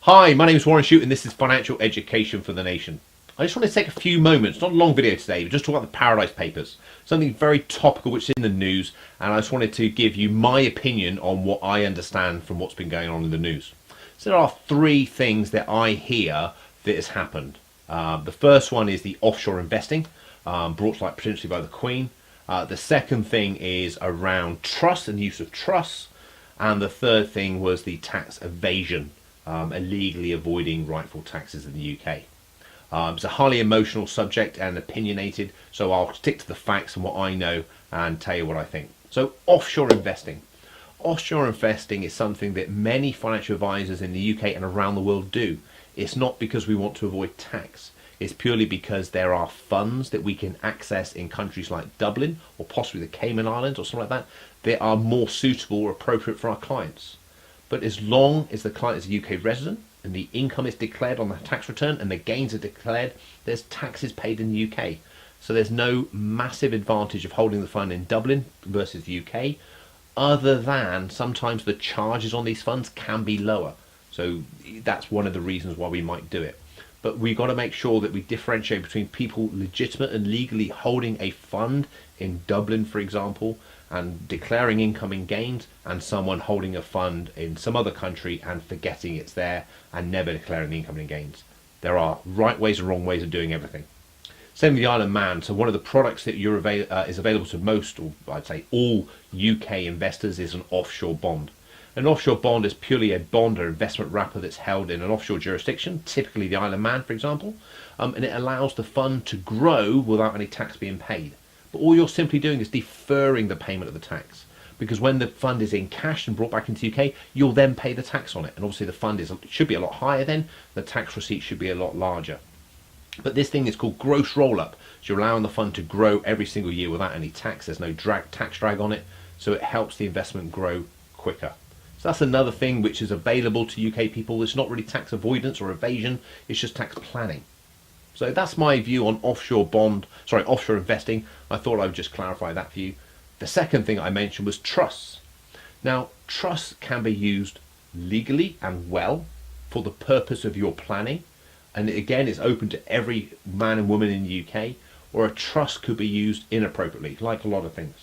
Hi, my name is Warren Shute and this is Financial Education for the Nation. I just want to take a few moments, not a long video today, but just talk about the Paradise Papers. Something very topical which is in the news, and I just wanted to give you my opinion on what I understand from what's been going on in the news. So there are three things that I hear that has happened. The first one is the offshore investing, brought to light potentially by the Queen. The second thing is around trust and the use of trusts. And the third thing was the tax evasion, illegally avoiding rightful taxes in the UK. It's a highly emotional subject and opinionated, so I'll stick to the facts and what I know and tell you what I think. So offshore investing. Offshore investing is something that many financial advisors in the UK and around the world do. It's not because we want to avoid tax. It's purely because there are funds that we can access in countries like Dublin or possibly the Cayman Islands or something like that that are more suitable or appropriate for our clients. But as long as the client is a UK resident and the income is declared on the tax return and the gains are declared, there's taxes paid in the UK. So there's no massive advantage of holding the fund in Dublin versus the UK, other than sometimes the charges on these funds can be lower. So that's one of the reasons why we might do it. But we've got to make sure that we differentiate between people legitimate and legally holding a fund in Dublin, for example, and declaring income and gains, and someone holding a fund in some other country and forgetting it's there and never declaring the income and gains. There are right ways and wrong ways of doing everything. Same with the Isle of Man. So one of the products that is available to most, or I'd say all UK investors, is an offshore bond. An offshore bond is purely a bond or investment wrapper that's held in an offshore jurisdiction, typically the Isle of Man, for example, and it allows the fund to grow without any tax being paid. But all you're simply doing is deferring the payment of the tax, because when the fund is in cash and brought back into the UK, you'll then pay the tax on it. And obviously the fund should be a lot higher then, the tax receipt should be a lot larger. But this thing is called gross roll-up. So you're allowing the fund to grow every single year without any tax. There's no tax drag on it, so it helps the investment grow quicker. So that's another thing which is available to UK people. It's not really tax avoidance or evasion, it's just tax planning. So that's my view on offshore investing. I thought I would just clarify that for you. The second thing I mentioned was trusts. Now, trusts can be used legally and well for the purpose of your planning. And again, it's open to every man and woman in the UK, or a trust could be used inappropriately, like a lot of things.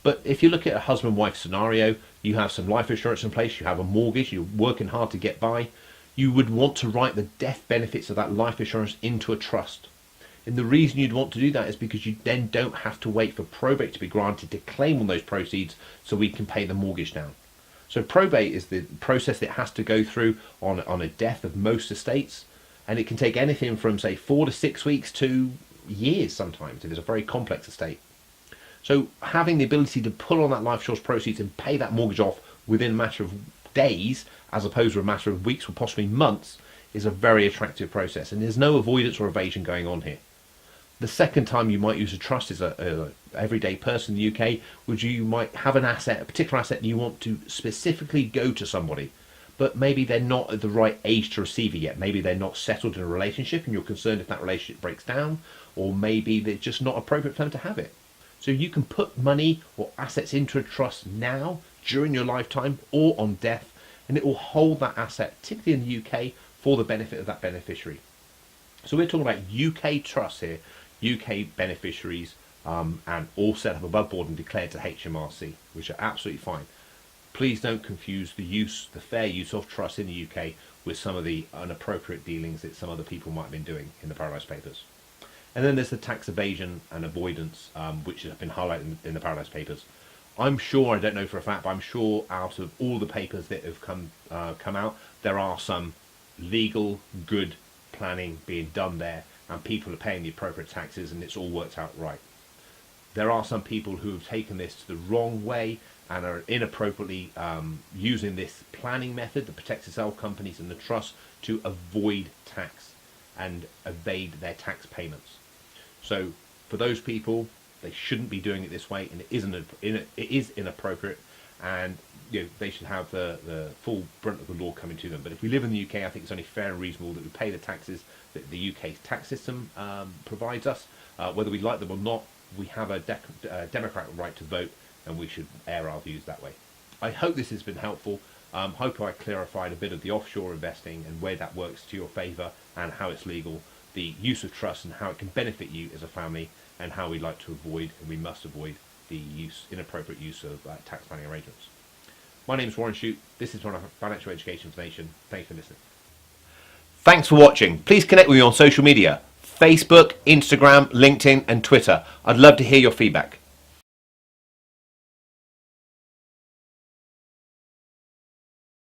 But if you look at a husband-wife scenario, you have some life insurance in place, you have a mortgage, you're working hard to get by, you would want to write the death benefits of that life insurance into a trust. And the reason you'd want to do that is because you then don't have to wait for probate to be granted to claim on those proceeds so we can pay the mortgage down. So probate is the process that has to go through on a death of most estates, and it can take anything from, say, 4 to 6 weeks to years sometimes if it's a very complex estate. So having the ability to pull on that life insurance proceeds and pay that mortgage off within a matter of days, as opposed to a matter of weeks or possibly months, is a very attractive process, and there's no avoidance or evasion going on here. The second time you might use a trust is a everyday person in the UK, which you might have an asset, a particular asset, and you want to specifically go to somebody, but maybe they're not at the right age to receive it yet. Maybe they're not settled in a relationship and you're concerned if that relationship breaks down, or maybe they're just not appropriate for them to have it. So you can put money or assets into a trust now, during your lifetime, or on death, and it will hold that asset, typically in the UK, for the benefit of that beneficiary. So we're talking about UK trusts here, UK beneficiaries, and all set up above board and declared to HMRC, which are absolutely fine. Please don't confuse the fair use of trusts in the UK with some of the inappropriate dealings that some other people might have been doing in the Paradise Papers. And then there's the tax evasion and avoidance, which have been highlighted in the Paradise Papers. I'm sure, I don't know for a fact, but I'm sure out of all the papers that have come out, there are some legal, good planning being done there, and people are paying the appropriate taxes, and it's all worked out right. There are some people who have taken this to the wrong way and are inappropriately using this planning method, the protect yourself companies and the trust, to avoid tax and evade their tax payments. So for those people, they shouldn't be doing it this way, and it is inappropriate, and they should have the full brunt of the law coming to them. But if we live in the UK, I think it's only fair and reasonable that we pay the taxes that the UK tax system provides us. Whether we like them or not, we have a democratic right to vote, and we should air our views that way. I hope this has been helpful. Hope I clarified a bit of the offshore investing and where that works to your favour and how it's legal, the use of trust and how it can benefit you as a family, and how we like to avoid and we must avoid the inappropriate use of tax planning arrangements. My name is Warren Shute. This is Financial Education for the Nation. Thanks for listening. Thanks for watching. Please connect with me on social media: Facebook, Instagram, LinkedIn and Twitter. I'd love to hear your feedback.